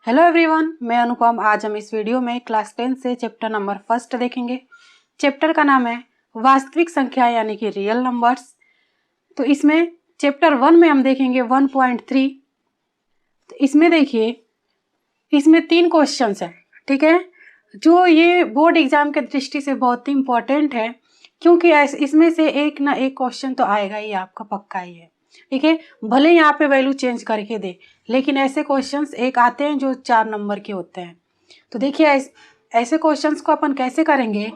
Hello everyone, मैं अनुपम। आज हम इस वीडियो में क्लास 10 से चैप्टर नंबर फर्स्ट देखेंगे। चैप्टर का नाम है वास्तविक संख्या यानी कि रियल नंबर्स। तो इसमें चैप्टर 1 में हम देखेंगे 1.3। तो इसमें देखिए, इसमें 3 क्वेश्चंस हैं, ठीक है, जो ये बोर्ड एग्जाम के दृष्टि से बहुत ही इम्पोर्टेंट है, क्योंकि इसमें से एक ना एक क्वेश्चन तो आएगा ही, आपका पक्का ही है, ठीक है। भले यहाँ पे वैल्यू चेंज करके दे, लेकिन ऐसे क्वेश्चंस एक आते हैं जो 4 नंबर के होते हैं। तो देखिए ऐसे क्वेश्चंस को अपन कैसे करेंगे।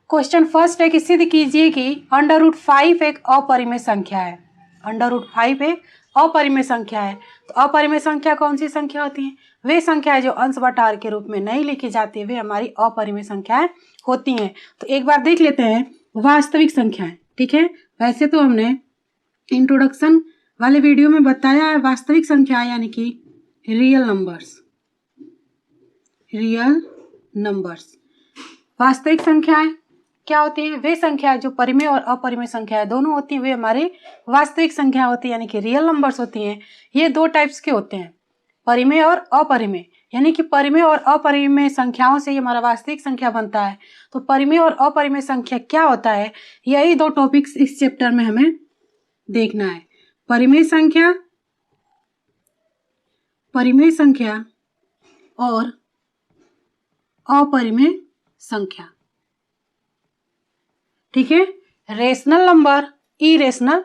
क्वेश्चन फर्स्ट है कि सिद्ध कीजिए कि √5 एक अपरिमेय संख्या है। √5 एक अपरिमेय संख्या है। तो अपरिमेय संख्या कौन सी संख्या होती है? वे संख्याएं जो अंश बटा हर के रूप में नहीं लिखी जाती, वे हमारी अपरिमेय संख्याएं होती हैं। तो एक बार देख लेते हैं वास्तविक संख्याएं, ठीक है। वैसे तो हमने इंट्रोडक्शन वाले वीडियो में बताया है वास्तविक संख्या यानी कि रियल नंबर्स। रियल नंबर्स वास्तविक संख्याएं क्या होती हैं? वे संख्याएं जो परिमेय और अपरिमेय संख्याएं दोनों होती हैं, वे हमारी वास्तविक संख्या होती है यानी कि रियल नंबर्स होती हैं। ये 2 टाइप्स के होते हैं, परिमेय और अपरिमेय। यानी कि परिमेय और अपरिमेय संख्याओं से ही हमारा वास्तविक संख्या बनता है। तो परिमेय और अपरिमेय संख्या क्या होता है, यही 2 टॉपिक्स इस चैप्टर में हमें देखना है। परिमेय संख्या और अपरिमेय संख्या, ठीक है। Rational number, irrational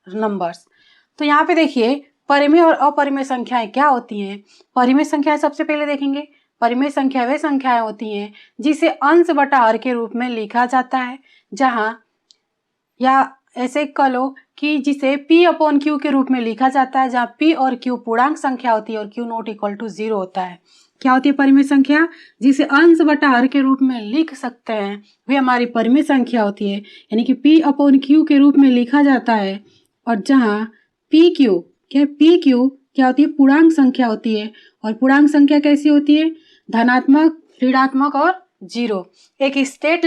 numbers. तो यहाँ पे देखिए परिमेय और अपरिमेय संख्याएं क्या होती हैं। परिमेय संख्याएं सबसे पहले देखेंगे। परिमेय संख्या वे संख्याएं होती हैं जिसे अंश बटा हर के रूप में लिखा जाता है, जहां या ऐसे कह लो कि जिसे P/Q के रूप में लिखा जाता है, जहाँ P और Q पूर्णांक संख्या होती है और Q नॉट इक्वल टू 0 होता है। क्या होती है परिमेय संख्या? जिसे अंश बटा हर के रूप में लिख सकते हैं, वे हमारी परिमेय संख्या होती है। यानी कि P/Q के रूप में लिखा जाता है, और जहाँ PQ क्या होती है? पूर्णांक संख्या होती है। और पूर्णांक संख्या कैसी होती है? धनात्मक, ऋणात्मक और 0। एक स्ट्रेट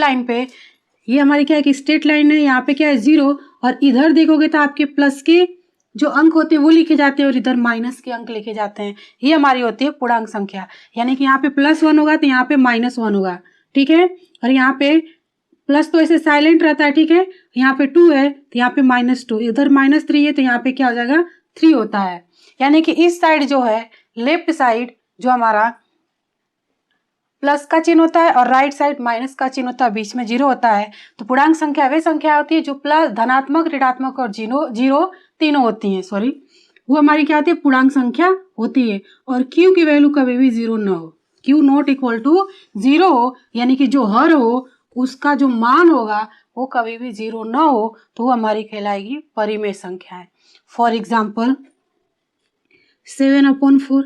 लाइन पे ये हमारी क्या है कि स्ट्रेट लाइन है। यहाँ पे क्या है 0, और इधर देखोगे तो आपके प्लस के जो अंक होते हैं वो लिखे जाते हैं और इधर माइनस के अंक लिखे जाते हैं। ये हमारी होती है पूर्णांक संख्या। यानी कि यहाँ पे +1 होगा तो यहाँ पे -1 होगा, ठीक है। और यहाँ पे प्लस तो ऐसे साइलेंट रहता है, ठीक है। यहाँ पे 2 है तो यहाँ पे -2, इधर -3 है तो यहाँ पे क्या हो जाएगा 3 होता है। यानी कि इस साइड जो है, लेफ्ट साइड जो हमारा प्लस का चिन्ह होता है और राइट साइड माइनस का चिन्ह होता है, बीच में 0 होता है। तो पूर्णांक संख्या वे संख्या होती है जो प्लस, धनात्मक, ऋणात्मक और 0 तीनों होती हैं, वो हमारी क्या होती है? पूर्णांक संख्या होती है। और Q की वैल्यू कभी भी 0 न हो, Q नॉट इक्वल टू 0 हो, यानी कि जो हर हो उसका जो मान होगा वो कभी भी 0 न हो, तो वो हमारी कहलाएगी परिमेय संख्या है। For example 7/4।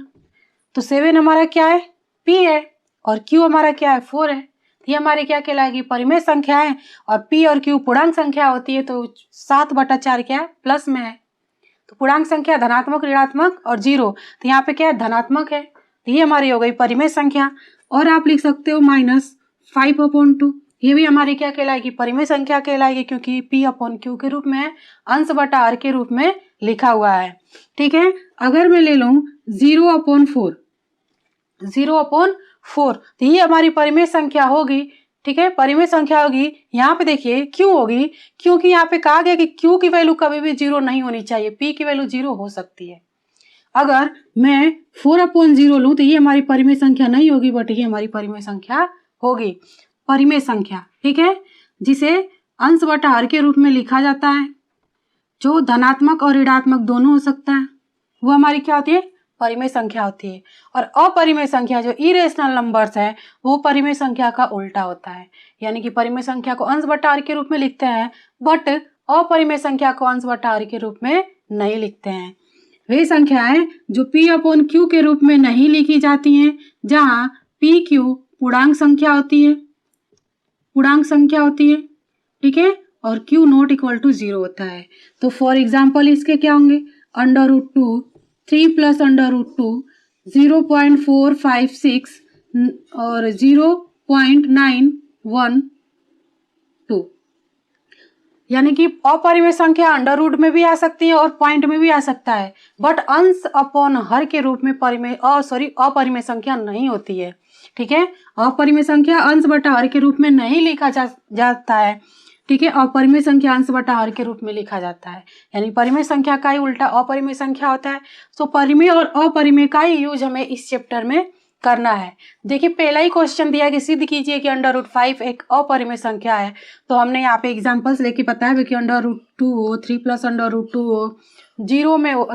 तो 7 हमारा क्या है? P है, और Q हमारा क्या है? 4 है। ये हमारी क्या कहलाएगी? परिमेय संख्या है। और P और Q पूर्णांक संख्या होती है, तो 7/4 क्या है? प्लस में है। तो पूर्णांक संख्या धनात्मक, ऋणात्मक और 0, तो यहाँ पे क्या है? धनात्मक है। तो ये हमारी हो गई परिमेय संख्या। और आप लिख सकते हो -5/2। ये भी हमारी क्या कहलाएगी? परिमेय संख्या कहलाएगी, क्योंकि P/Q के रूप में, अंश बटा हर के रूप में लिखा हुआ है, ठीक है। अगर मैं ले लूँ 0/4, तो ये हमारी परिमेय संख्या होगी, ठीक है। परिमेय संख्या होगी। यहाँ पे देखिए क्यों होगी? क्योंकि यहाँ पे कहा गया कि Q की वैल्यू कभी भी 0 नहीं होनी चाहिए, P की वैल्यू 0 हो सकती है। अगर मैं 4/0 लूँ तो ये हमारी परिमेय संख्या नहीं होगी, बट ये हमारी परिमेय संख्या होगी। परिमेय संख्या, ठीक है, जिसे अंश बटा हर के रूप में लिखा जाता है, जो धनात्मक और ऋणात्मक दोनों हो सकता है, वो हमारी क्या होती है? परिमेय संख्या होती है। और अपरिमेय संख्या जो इरेशनल नंबर्स है, वो परिमेय संख्या का उल्टा होता है। यानी कि परिमेय संख्या को अंश बटा हर के रूप में लिखते हैं, बट अपरिमेय संख्या को अंश बटा हर के रूप में नहीं लिखते हैं। वे संख्याएं जो P/Q के रूप में नहीं लिखी जाती हैं, जहाँ PQ पूर्णांक संख्या होती है, ठीक है, और Q नॉट इक्वल टू 0 होता है। तो फॉर एग्जाम्पल इसके क्या होंगे? √2, 3 + √2, 0.456 और 0.912। यानी कि अपरिमेय संख्या अंडर रूट में भी आ सकती है और पॉइंट में भी आ सकता है, बट अंश अपॉन हर के रूप में अपरिमेय संख्या नहीं होती है। ठीक है, अपरिमेय संख्या अंश बटा हर के रूप में नहीं लिखा जाता है। ठीक है, अपरिमेय संख्या अंश बटा हर के रूप में लिखा जाता है, यानी परिमेय संख्या का ही उल्टा अपरिमेय संख्या होता है। सो परिमेय और अपरिमेय का ही यूज हमें इस चैप्टर में करना है। देखिए, पहला ही क्वेश्चन दिया कि सिद्ध कीजिए कि अंडर रूट 5 एक अपरिमेय संख्या है। तो हमने यहाँ पे एग्जांपल्स लेके बताया कि अंडर रूट 2 हो, 3 प्लस अंडर रूट 2 हो, जीरो में हो,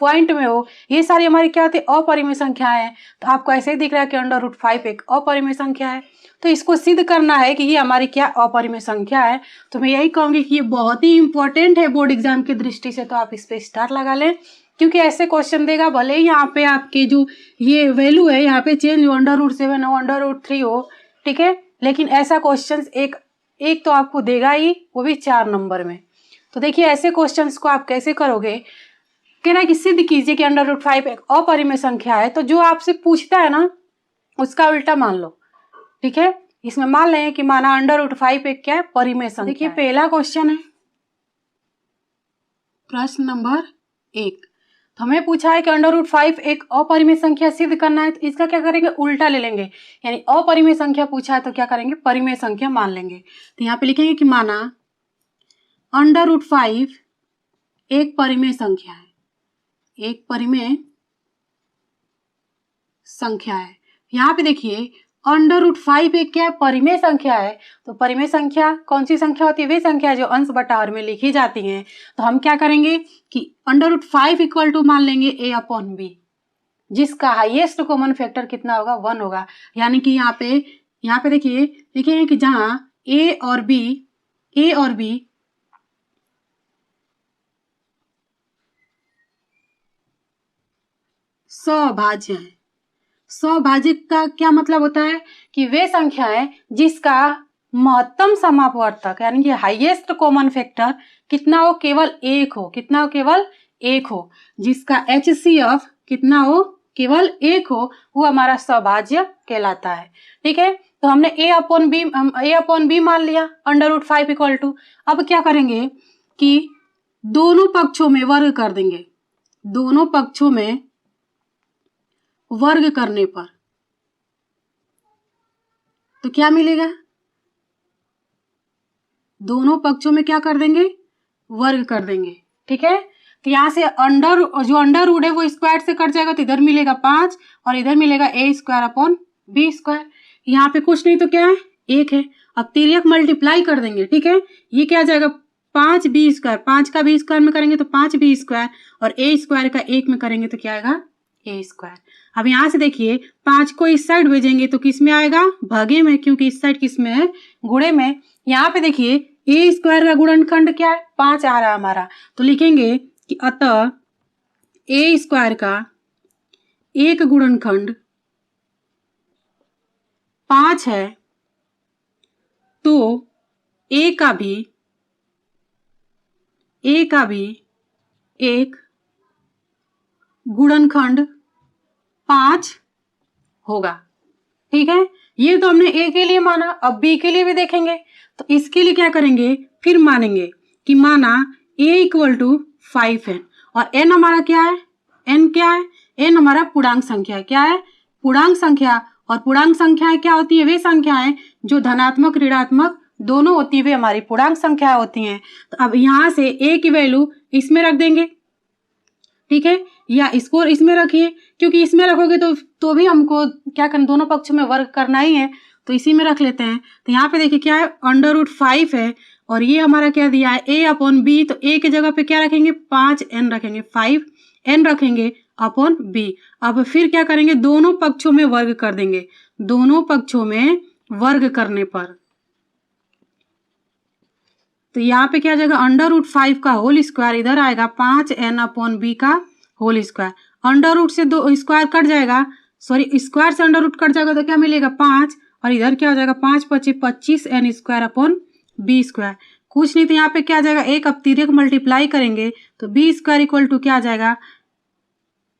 पॉइंट में हो, ये सारी हमारी क्या होती है, अपरिमेय संख्या है। तो आपको ऐसे ही दिख रहा है कि अंडर रूट 5 एक अपरिमेय संख्या है। तो इसको सिद्ध करना है कि ये हमारी क्या अपरिमेय संख्या है। तो मैं यही कहूंगी कि ये बहुत ही इंपॉर्टेंट है बोर्ड एग्जाम की दृष्टि से, तो आप इस पे स्टार लगा लें, क्योंकि ऐसे क्वेश्चन देगा। भले ही यहाँ पे आपके जो ये वैल्यू है यहाँ पे चेंज हो, अंडर रूट 7 हो, अंडर रूट 3 हो, ठीक है, लेकिन ऐसा क्वेश्चन एक तो आपको देगा ही, वो भी 4 नंबर में। तो देखिए, ऐसे क्वेश्चंस को आप कैसे करोगे। कहना कि सिद्ध कीजिए कि अंडर रूट 5 एक अपरिमेय संख्या है। तो जो आपसे पूछता है ना, उसका उल्टा मान लो। ठीक है, इसमें मान लें कि माना अंडर रूट 5 एक क्या है, परिमेय संख्या। देखिए, पहला क्वेश्चन है प्रश्न नंबर 1। तो हमें पूछा है कि अंडर रूट 5 एक अपरिमेय संख्या सिद्ध करना है। तो इसका क्या करेंगे, उल्टा ले लेंगे, यानी अपरिमेय संख्या पूछा है तो क्या करेंगे, परिमेय संख्या मान लेंगे। तो यहाँ पे लिखेंगे कि माना अंडर रूट 5 एक परिमेय संख्या है, एक परिमेय संख्या है। यहाँ पे देखिए, अंडर रूट 5 एक क्या है, परिमेय संख्या है। तो परिमेय संख्या कौन सी संख्या होती है, वे संख्या जो अंश बटा हर में लिखी जाती हैं। तो हम क्या करेंगे कि अंडर रूट 5 इक्वल टू मान लेंगे a अपॉन बी, जिसका हाईएस्ट कॉमन फैक्टर कितना होगा, 1 होगा। यानी कि यहाँ पे देखिए लिखेंगे कि जहां a और b सौभाज्य है। सौभाज्य का क्या मतलब होता है कि वे संख्या है जिसका महत्तम समापवर्तक यानी कि हाईएस्ट कॉमन फैक्टर कितना हो, केवल 1 हो। कितना हो, केवल 1 हो। जिसका HCF कितना हो, केवल 1 हो, वो हमारा सौभाज्य कहलाता है। ठीक है, तो हमने a अपॉन बी मान लिया अंडर रूट 5 इक्वल टू। अब क्या करेंगे कि दोनों पक्षों में वर्ग कर देंगे। दोनों पक्षों में वर्ग करने पर तो क्या मिलेगा, दोनों पक्षों में क्या कर देंगे, वर्ग कर देंगे। ठीक है, तो यहां से जो अंडर रूट है वो स्क्वायर से कट जाएगा, तो इधर मिलेगा 5 और इधर मिलेगा a square upon B square. यहाँ पे कुछ नहीं तो क्या है, 1 है। अब तिर्यक मल्टीप्लाई कर देंगे। ठीक है, ये क्या आ जाएगा, 5b स्क्वायर, 5 का b स्क्वायर में करेंगे तो 5b स्क्वायर, और a स्क्वायर का 1 में करेंगे तो क्या आएगा, a स्क्वायर। अब यहाँ से देखिए 5 को इस साइड भेजेंगे तो किस में आएगा, भागे में, क्योंकि इस साइड किस में है, गुणे में। यहाँ पे देखिए a स्क्वायर का गुणनखंड क्या है, 5 आ रहा है हमारा। तो लिखेंगे कि अतः a स्क्वायर का एक गुणनखंड 5 है, तो a का भी एक गुणनखंड 5 होगा। ठीक है, ये तो हमने a के लिए माना। अब b के लिए भी देखेंगे, तो इसके लिए क्या करेंगे, फिर मानेंगे कि माना a इक्वल टू 5n, और n हमारा क्या है, n क्या है, n हमारा पूर्णांक संख्या है। क्या है, पूर्णांक संख्या। और पूर्णांक संख्याएं क्या होती है, वे संख्याएं जो धनात्मक ऋणात्मक दोनों होती है, वे हमारी पूर्णांक संख्या होती हैं। तो अब यहां से a की वैल्यू इसमें रख देंगे। ठीक है, या इसको इसमें रखिए, क्योंकि इसमें रखोगे तो भी हमको क्या करना, दोनों पक्ष में वर्ग करना ही है, तो इसी में रख लेते हैं। तो यहाँ पे देखिए क्या है, अंडर रूट 5 है, और ये हमारा क्या दिया है, a अपॉन बी। तो a की जगह पे क्या रखेंगे, 5n रखेंगे, 5n रखेंगे अपॉन b। अब फिर क्या करेंगे, दोनों पक्षों में वर्ग कर देंगे। दोनों पक्षों में वर्ग करने पर तो यहाँ पे क्या आ जाएगा, अंडर रूट 5 का होल स्क्वायर, इधर आएगा 5n अपॉन बी का होल स्क्वायर। अंडर रूट से दो स्क्वायर कट जाएगा, स्क्वायर से अंडर रूट कट जाएगा तो क्या मिलेगा, 5, और इधर क्या हो जाएगा, 5 × 5 = 25n square upon B square. कुछ नहीं तो यहाँ पे क्या आ जाएगा, एक अब तिर्यक मल्टीप्लाई करेंगे तो बी स्क्वायर इक्वल टू क्या आ जाएगा,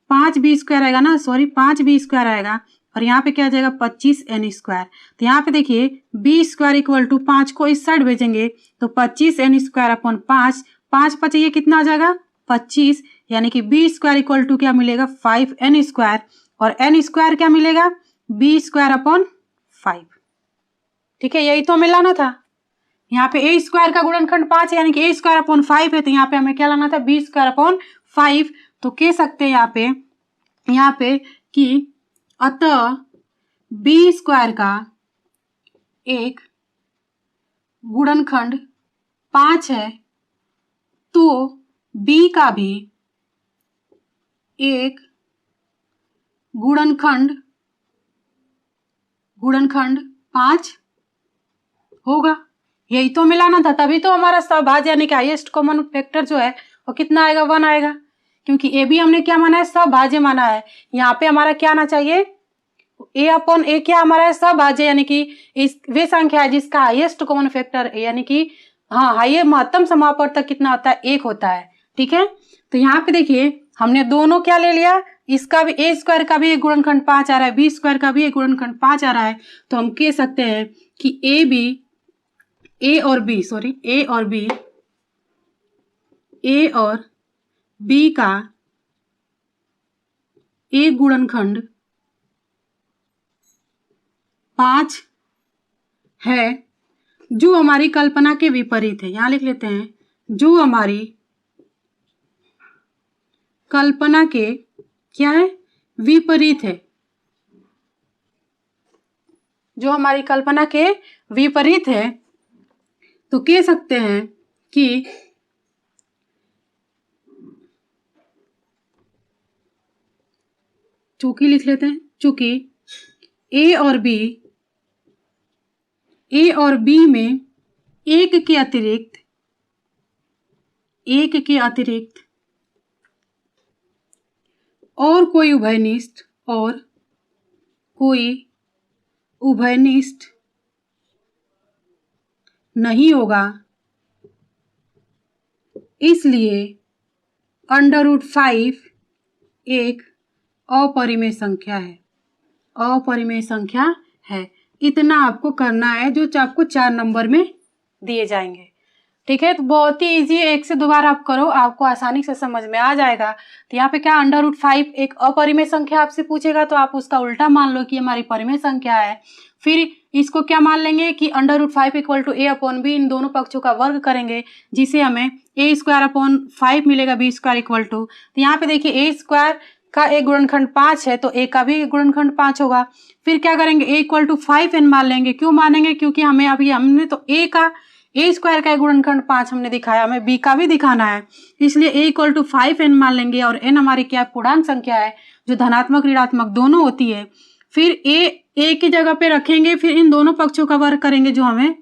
5b स्क्वायर आएगा ना, 5b स्क्वायर आएगा, और यहाँ पे क्या आ जाएगा 25n²। तो यहाँ पे देखिए b² इक्वल टू 5 को इस साइड भेजेंगे तो 25n² अपॉन 5, 5 5 ये कितना आ जाएगा 25, यानी कि b² इक्वल टू क्या मिलेगा 5n², और n² क्या मिलेगा b² अपॉन 5। ठीक है, यही तो हमें लाना था। यहाँ पे a² का गुणनखंड 5 है, यानी कि a² अपॉन 5 है, तो यहाँ पे हमें क्या लाना था b² अपॉन 5। तो कह सकते हैं यहाँ पे कि अतः b² का एक गुणनखंड 5 है, तो b का भी एक गुणनखंड 5 होगा। यही तो मिलाना था, तभी तो हमारा सहभाज्य यानी कि हाईएस्ट कॉमन फैक्टर जो है वो कितना आएगा 1 आएगा, क्योंकि ए भी हमने क्या माना है सहभाज्य माना है। यहाँ पे हमारा क्या आना चाहिए a अपॉन ए, क्या हमारा है सहभाज्य, यानी कि इस वे संख्या है जिसका हाईएस्ट कॉमन फैक्टर यानी कि हाँ हाई महत्तम समापवर्तक कितना होता है 1 होता है। ठीक है, तो यहाँ पे देखिए हमने दोनों क्या ले लिया, इसका भी a² का भी एक गुणनखंड 5 आ रहा है, b² का भी एक गुणनखंड 5 आ रहा है, तो हम कह सकते हैं कि a और b का एक गुणनखंड 5 है, जो हमारी कल्पना के विपरीत है। यहां लिख लेते हैं, जो हमारी कल्पना के क्या है विपरीत है, जो हमारी कल्पना के विपरीत है। तो कह सकते हैं कि चूंकि लिख लेते हैं, चूंकि ए और बी में एक के अतिरिक्त और कोई उभयनिष्ठ नहीं होगा, इसलिए √5 एक अपरिमेय संख्या है। इतना आपको करना है जो आपको 4 नंबर में दिए जाएंगे। ठीक है, तो बहुत ही इजी है, 1 से 2 बार आप करो, आपको आसानी से समझ में आ जाएगा। तो यहाँ पे क्या √5 एक अपरिमेय संख्या आपसे पूछेगा तो आप उसका उल्टा मान लो कि हमारी परिमेय संख्या है। फिर इसको क्या मान लेंगे कि √5 equal to a upon b, इन दोनों पक्षों का वर्ग करेंगे जिसे हमें a² अपॉन 5 मिलेगा b² इक्वल टू। तो यहाँ पे देखिए a² का एक गुणनखंड 5 है, तो a का भी गुणनखंड 5 होगा। फिर क्या करेंगे a इक्वल टू 5n मान लेंगे। क्यों मानेंगे, क्योंकि हमें अभी हमने तो a² का एक गुणनखंड 5 हमने दिखाया, हमें b का भी दिखाना है, इसलिए a इक्वल टू 5n मान लेंगे। और n हमारी क्या पूर्णांक संख्या है जो धनात्मक ऋणात्मक दोनों होती है। फिर a की जगह पे रखेंगे, फिर इन दोनों पक्षों का वर्ग करेंगे जो हमें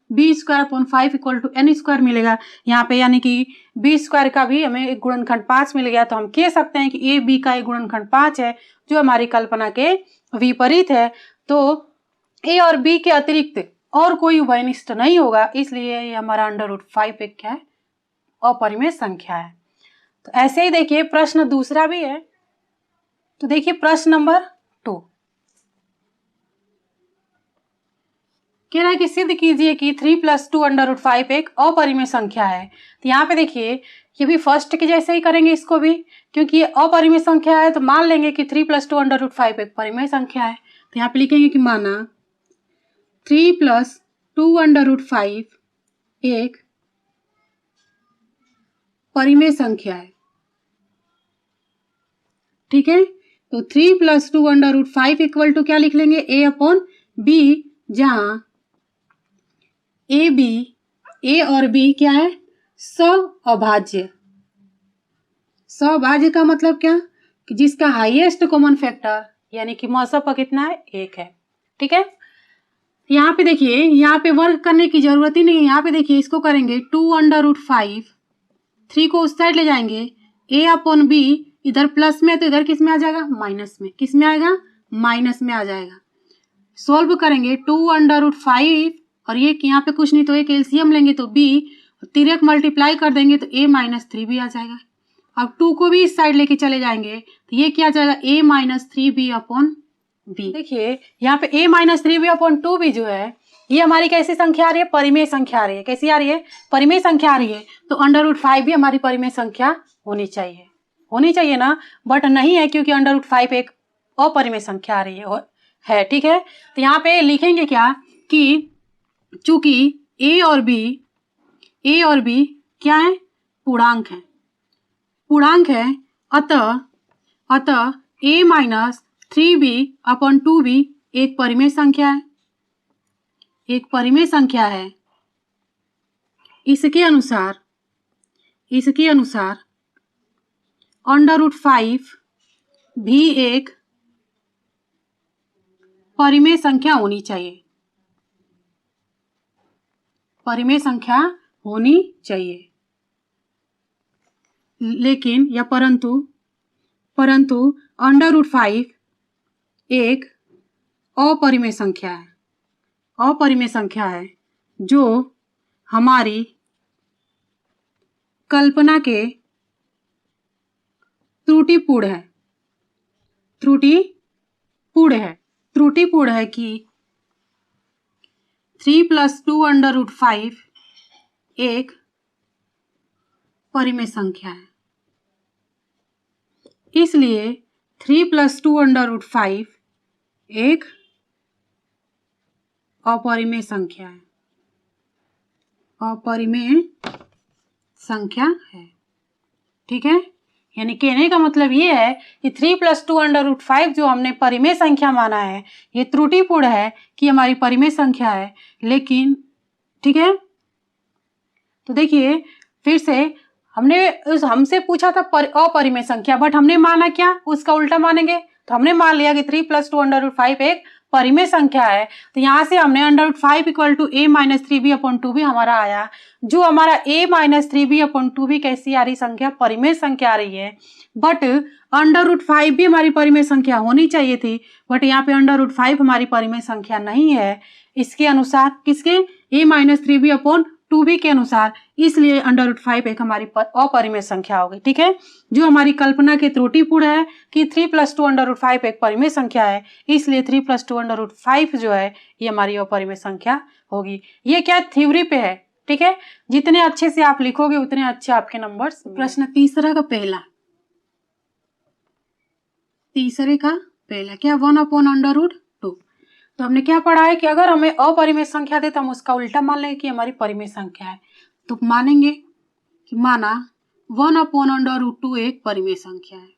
b² upon 5 equal to n² मिलेगा यहाँ पे, यानी कि b² का भी हमें एक गुणनखंड 5 मिल गया। तो हम कह सकते हैं कि a b का एक गुणनखंड 5 है जो हमारी कल्पना के विपरीत है। तो a और b के अतिरिक्त और कोई उभयनिष्ठ नहीं होगा, इसलिए ये हमारा √5 एक क्या है अपरिमेय संख्या है। तो ऐसे ही देखिए प्रश्न दूसरा भी है। तो देखिए प्रश्न नंबर 2 कह रहा है कि सिद्ध कीजिए कि 3 + 2 √5 एक अपरिमेय संख्या है। तो यहाँ पे देखिए ये भी फर्स्ट के जैसे ही करेंगे इसको भी, क्योंकि ये अपरिमेय संख्या है तो मान लेंगे कि 3 + 2 √5 एक परिमेय संख्या है। तो यहाँ पे लिखेंगे कि माना 3 + 2 √5 एक परिमेय संख्या है। ठीक है, तो 3 + 2 √5 इक्वल टू क्या लिख लेंगे a अपॉन b, जहां a और b क्या है सहअभाज्य। सहअभाज्य का मतलब क्या कि जिसका हाईएस्ट कॉमन फैक्टर यानी कि मौसम पर कितना है 1 है। ठीक है, यहाँ पे देखिए यहाँ पे वर्ग करने की जरूरत ही नहीं है। यहाँ पे देखिए इसको करेंगे 2 √5, 3 को उस साइड ले जाएंगे, a अपॉन b इधर प्लस में है तो इधर किस में आ जाएगा माइनस में, किस में आएगा माइनस में आ जाएगा। सॉल्व करेंगे 2 √5 और ये यहाँ पे कुछ नहीं तो एक एलसीएम लेंगे तो b, तिरक मल्टीप्लाई कर देंगे तो a - 3b आ जाएगा। अब 2 को भी इस साइड लेके चले जाएंगे तो ये क्या आ जाएगा a - 3b अपॉन बी। देखिए यहाँ पे a माइनस 3b/2b जो है ये हमारी कैसी संख्या आ रही है, परिमेय संख्या आ रही है। कैसी आ रही है, परिमेय संख्या आ रही है। तो √5 भी हमारी परिमेय संख्या होनी चाहिए ना, बट नहीं है क्योंकि √5 एक अपरिमेय संख्या आ रही है। ठीक है, तो यहाँ पे लिखेंगे क्या कि चूंकि a और b क्या है, पूर्णांक है, अतः a माइनस 3b/2b एक परिमेय संख्या है। इसके अनुसार √5 भी एक परिमेय संख्या होनी चाहिए। लेकिन या परंतु √5 एक अपरिमेय संख्या है जो हमारी कल्पना के त्रुटिपूर्ण है कि 3 + 2 √5 एक परिमेय संख्या है। इसलिए 3 + 2 √5 एक अपरिमेय संख्या है। ठीक है, यानी कहने का मतलब ये है कि 3 + 2 √5 जो हमने परिमेय संख्या माना है ये त्रुटिपूर्ण है कि हमारी परिमेय संख्या है। लेकिन ठीक है, तो देखिए फिर से हमसे पूछा था अपरिमेय संख्या, बट हमने माना क्या, उसका उल्टा मानेंगे। तो हमने मान लिया कि 3 + 2 √5 एक परिमेय संख्या है। तो यहाँ से हमने √5 = a - 3b/2b हमारा आया। जो हमारा a - 3b/2b कैसी आ रही संख्या, परिमेय संख्या आ रही है। बट √5 भी हमारी परिमेय संख्या होनी चाहिए थी, बट यहाँ पे √5 हमारी परिमेय संख्या नहीं है। इसके अनुसार किसके, a - 3b/2b के अनुसार, इसलिए √5 एक हमारी अपरिमेय संख्या होगी। ठीक है, जो हमारी कल्पना के त्रुटिपूर्ण है कि 3 + 2 √5 एक परिमेय संख्या है, इसलिए 3 + 2 √5 जो है ये हमारी अपरिमेय संख्या होगी। ये क्या थ्योरी पे है। ठीक है, जितने अच्छे से आप लिखोगे उतने अच्छे आपके नंबर्स। प्रश्न तीसरे का पहला क्या, 1/√2। तो हमने क्या पढ़ा है कि अगर हमें अपरिमेय संख्या दे तो हम उसका उल्टा मान लेंगे कि हमारी परिमेय संख्या है। तो मानेंगे कि माना 1/√2 एक परिमेय संख्या है।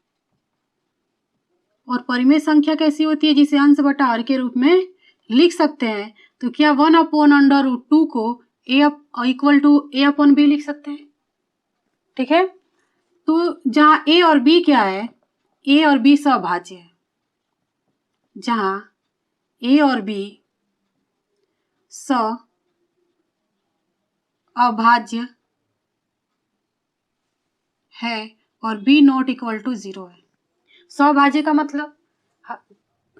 और परिमेय संख्या कैसी होती है, जिसे अंश बटा हर के रूप में लिख सकते हैं। तो क्या 1/√2 को a = a/b लिख सकते हैं। ठीक है, तो जहां a और b क्या है, a और b सभाज्य है। जहां a और b अभाज्य है और b ≠ 0 है। सभाज्य का मतलब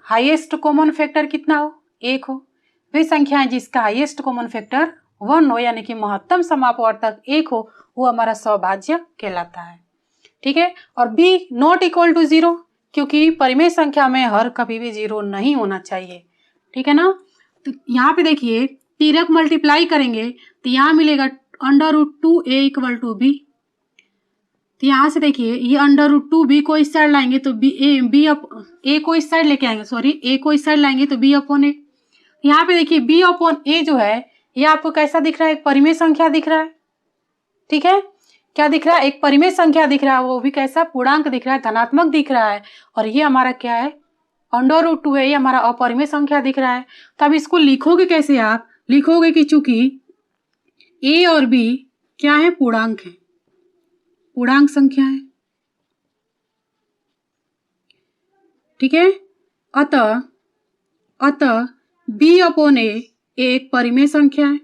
हाईएस्ट कॉमन फैक्टर कितना हो, 1 हो। वे संख्याएं जिसका हाईएस्ट कॉमन फैक्टर 1 हो, यानी कि महत्तम समापवर्तक 1 हो, वो हमारा सभाज्य कहलाता है। ठीक है, और b ≠ 0 क्योंकि परिमेय संख्या में हर कभी भी 0 नहीं होना चाहिए। ठीक है ना, तो यहाँ पे देखिए तिरक मल्टीप्लाई करेंगे तो यहाँ मिलेगा √2a = b। तो यहाँ से देखिए ये √2b को इस साइड लाएंगे तो a को इस साइड लेके आएंगे, a को इस साइड लाएंगे तो b/a। यहाँ पे देखिए b/a जो है ये आपको कैसा दिख रहा है, एक परिमेय संख्या दिख रहा है। ठीक है, क्या दिख रहा है, एक परिमेय संख्या दिख रहा है, वो भी कैसा, पूर्णांक दिख रहा है, धनात्मक दिख रहा है। और ये हमारा क्या है, √2 है, ये हमारा अपरिमेय संख्या दिख रहा है। तो अब इसको लिखोगे कैसे, आप लिखोगे कि चूंकि a और b क्या है, पूर्णांक संख्या है। ठीक है, अतः b/a एक परिमेय संख्या है,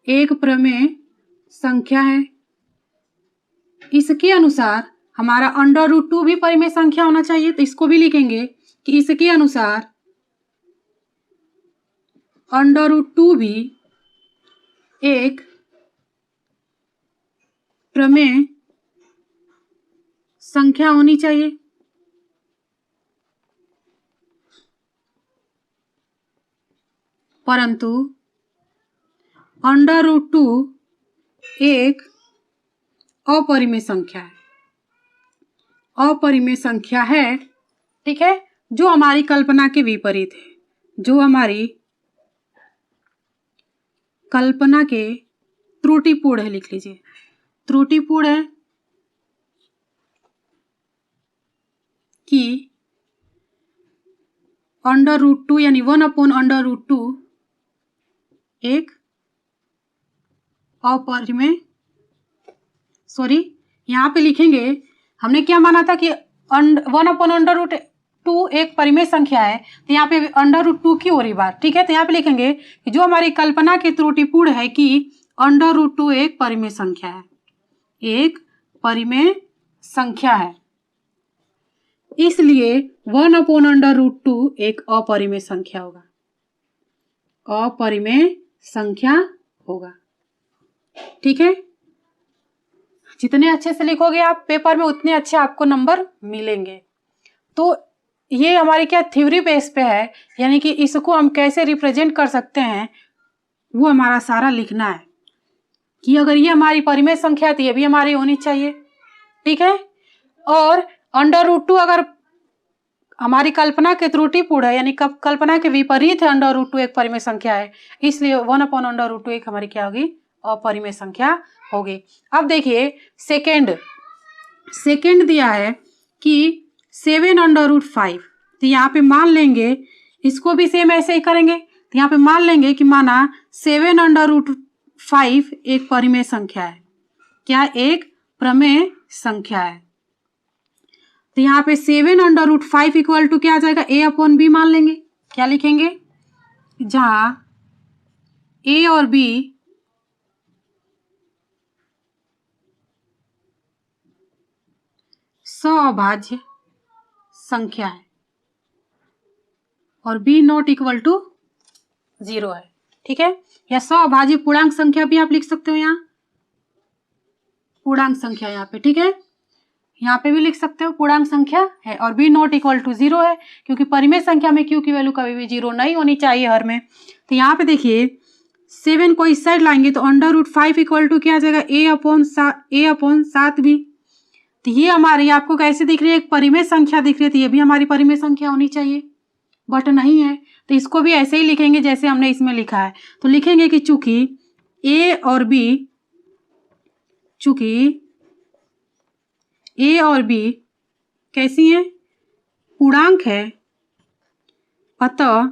एक प्रमेय संख्या है। इसके अनुसार हमारा √2 भी परिमेय संख्या होना चाहिए। तो इसको भी लिखेंगे कि इसके अनुसार √2 भी एक प्रमेय संख्या होनी चाहिए। परंतु अंडर रूट 2 एक अपरिमेय संख्या है, अपरिमेय संख्या है, ठीक है, जो हमारी कल्पना के विपरीत है, जो हमारी कल्पना के त्रुटिपूर्ण है, लिख लीजिए त्रुटिपूर्ण है कि अंडर रूट 2 यानी 1 अंडर रूट 2 एक अपरिमेय, सॉरी यहाँ पे लिखेंगे, हमने क्या माना था कि 1 अंडर रूट 2 एक परिमेय संख्या है, तो यहाँ पे अंडर रूट 2 की हो रही बात, ठीक है। तो यहाँ पे लिखेंगे कि जो हमारी कल्पना की त्रुटिपूर्ण है कि अंडर रूट 2 एक परिमेय संख्या है, एक परिमेय संख्या है, इसलिए 1 अंडर रूट 2 एक अपरिमेय संख्या होगा, अपरिमेय संख्या होगा, ठीक है। जितने अच्छे से लिखोगे आप पेपर में उतने अच्छे आपको नंबर मिलेंगे। तो ये हमारी क्या थ्योरी बेस पे है, यानी कि इसको हम कैसे रिप्रेजेंट कर सकते हैं वो हमारा सारा लिखना है कि अगर ये हमारी परिमेय संख्या है तो ये भी हमारी होनी चाहिए, ठीक है। और अंडर रूट 2 अगर हमारी कल्पना के त्रुटिपूर्ण है, यानी कल्पना के विपरीत है, अंडर रूट 2 एक परिमेय संख्या है, इसलिए 1 अंडर रूट 2 एक हमारी क्या होगी, अपरिमेय संख्या होगी। अब देखिए सेकेंड दिया है कि 7 अंडर रूट 5, तो यहाँ पे मान लेंगे, इसको भी सेम ऐसे ही करेंगे, तो यहाँ पे मान लेंगे कि माना 7 अंडर रूट 5 एक परिमेय संख्या है, क्या एक प्रमेय संख्या है। तो यहाँ पे 7 अंडर रूट 5 इक्वल टू क्या आ जाएगा, a अपॉन b मान लेंगे, क्या लिखेंगे, जहां a और b सअभाज्य संख्या है और b नॉट इक्वल टू 0 है, ठीक है। या सअभाज्य पूर्णांक संख्या भी आप लिख सकते हो, यहाँ पूर्णांक संख्या यहाँ पे, ठीक है, यहाँ पे भी लिख सकते हो पूर्णांक संख्या है, और b नॉट इक्वल टू 0 है, क्योंकि परिमेय संख्या में q की वैल्यू कभी भी 0 नहीं होनी चाहिए हर में। तो यहाँ पे देखिए 7 को इस साइड लाएंगे तो अंडर रूट 5 इक्वल टू क्या आ जाएगा, a अपॉन 7b। तो ये हमारी आपको कैसे दिख रही है, एक परिमेय संख्या दिख रही है, तो ये भी हमारी परिमेय संख्या होनी चाहिए, बट नहीं है, तो इसको भी ऐसे ही लिखेंगे जैसे हमने इसमें लिखा है। तो लिखेंगे कि चूंकि a और b कैसी हैं, पूर्णांक है, अतः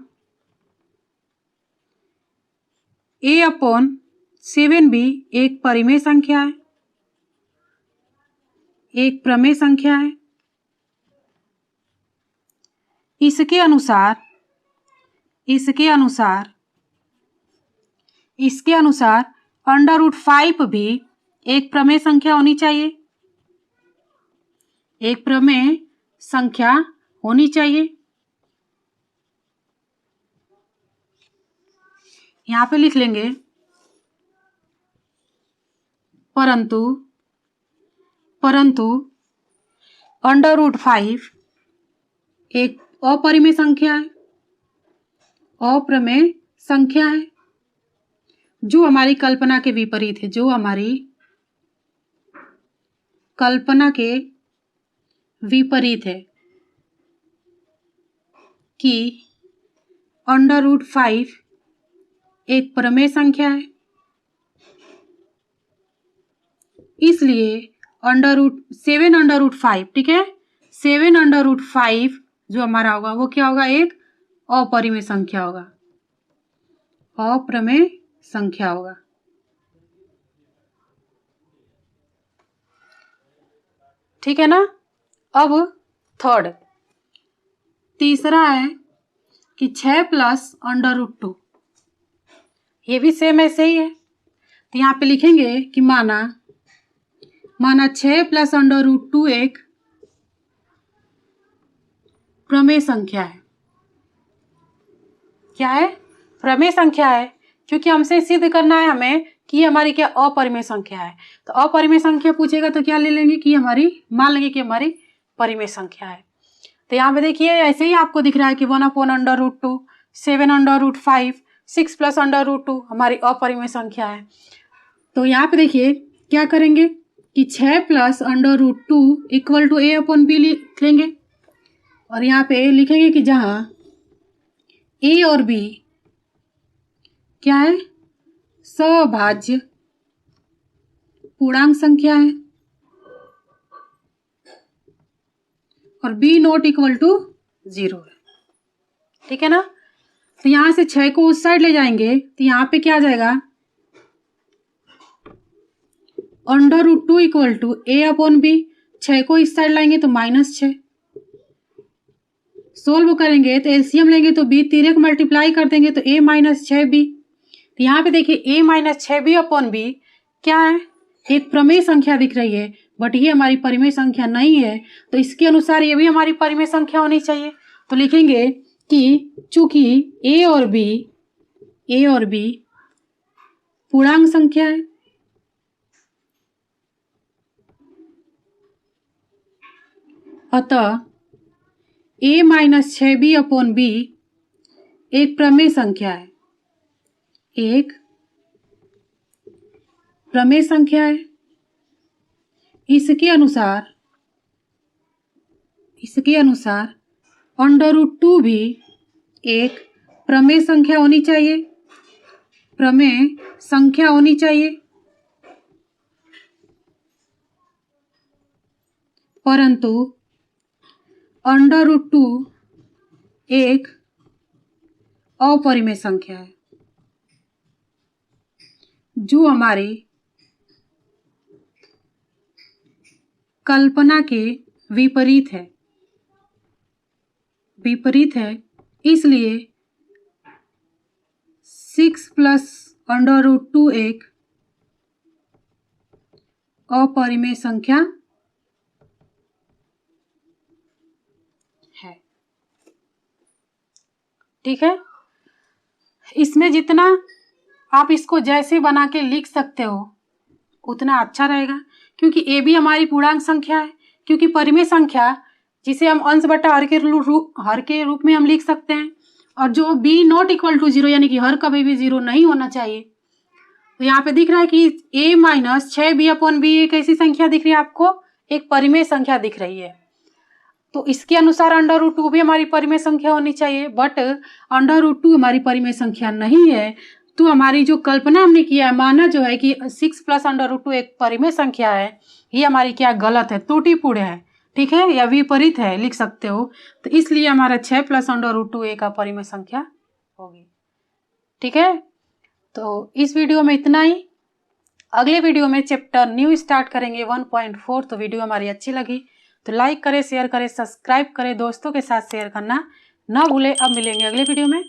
a अपॉन 7b एक परिमेय संख्या है, एक प्रमेय संख्या है। इसके अनुसार अंडर रूट 5 भी एक प्रमेय संख्या होनी चाहिए, एक प्रमेय संख्या होनी चाहिए। यहां पे लिख लेंगे परंतु अंडर रूट 5 एक अपरिमेय संख्या है, अप्रमेय संख्या है, जो हमारी कल्पना के विपरीत है, जो हमारी कल्पना के विपरीत है कि अंडर रूट 5 एक प्रमेय संख्या है, इसलिए 7 अंडर रूट 5, ठीक है, 7 अंडर रूट 5 जो हमारा होगा वो क्या होगा, एक अपरिमेय संख्या होगा, अप्रमेय संख्या होगा। ठीक है ना। अब तीसरा है कि 6 प्लस अंडर रूट 2, ये भी सेम ऐसे ही है। तो यहाँ पे लिखेंगे कि माना 6 प्लस अंडर रूट 2 एक प्रमेय संख्या है। क्या है, प्रमेय संख्या है, क्योंकि हमसे सिद्ध करना है हमें कि हमारी क्या अपरिमेय संख्या है। तो अपरिमेय संख्या पूछेगा तो क्या ले लेंगे कि मान लेंगे कि हमारी परिमेय संख्या है। तो यहाँ पे देखिए ऐसे ही आपको दिख रहा है कि 1 upon under root 2, 7 under root 5, 6 plus under root 2 हमारी अपरिमेय संख्या है। तो यहाँ पे देखिए क्या करेंगे कि 6 plus under root 2 equal to a upon b लिख लेंगे और यहाँ पे लिखेंगे कि जहाँ a और b क्या है, सभाज्य पूर्णांक संख्या है और b नॉट इक्वल टू 0 है। ठीक है ना। तो यहां से 6 को उस साइड ले जाएंगे तो यहाँ पे क्या आ जाएगा, under root 2 equal to a upon b। 6 को इस साइड लाएंगे तो -6। सोल्व करेंगे तो एलसीएम लेंगे तो b तिरक मल्टीप्लाई कर देंगे तो a माइनस 6b। तो यहाँ पे देखिए a minus 6b upon b क्या है, एक प्रमेय संख्या दिख रही है, बट ये हमारी परिमेय संख्या नहीं है। तो इसके अनुसार ये भी हमारी परिमेय संख्या होनी चाहिए। तो लिखेंगे कि चूंकि a और b पूर्णांक संख्या है, अतः a minus 6b upon b एक प्रमेय संख्या है, एक प्रमेय संख्या है। इसके अनुसार अंडर रूट 2 भी एक प्रमेय संख्या होनी चाहिए, परंतु अंडर रूट 2 एक अपरिमेय संख्या है जो हमारी कल्पना के विपरीत है। इसलिए 6 प्लस अंडर रूट 2 एक अपरिमेय संख्या है। ठीक है। इसमें जितना आप इसको जैसे बना के लिख सकते हो उतना अच्छा रहेगा, क्योंकि ए भी हमारी पूर्णांक संख्या है। क्योंकि परिमेय संख्या जिसे हम अंश बटा हर के रूप में हम लिख सकते हैं, और जो b नॉट इक्वल टू 0 यानी कि हर कभी भी 0 नहीं होना चाहिए। तो यहाँ पे दिख रहा है कि a minus 6b upon b एक ऐसी संख्या दिख रही है आपको, एक परिमेय संख्या दिख रही है। तो इसके अनुसार अंडर रूट 2 भी हमारी परिमेय संख्या होनी चाहिए, बट अंडर रूट 2 हमारी परिमेय संख्या नहीं है। तो हमारी जो कल्पना हमने किया है, माना जो है कि 6 प्लस अंडर रूट 2 एक परिमेय संख्या है, ये हमारी क्या गलत है, त्रुटिपूर्ण है। ठीक है, या विपरीत है लिख सकते हो। तो इसलिए हमारा 6 प्लस अंडर रूट 2 एक अपरिमेय संख्या होगी। ठीक है, तो इस वीडियो में इतना ही। अगले वीडियो में चैप्टर न्यू स्टार्ट करेंगे 1.4। तो वीडियो हमारी अच्छी लगी तो लाइक करें, शेयर करें, सब्सक्राइब करें, दोस्तों के साथ शेयर करना ना भूलें। अब मिलेंगे अगले वीडियो में।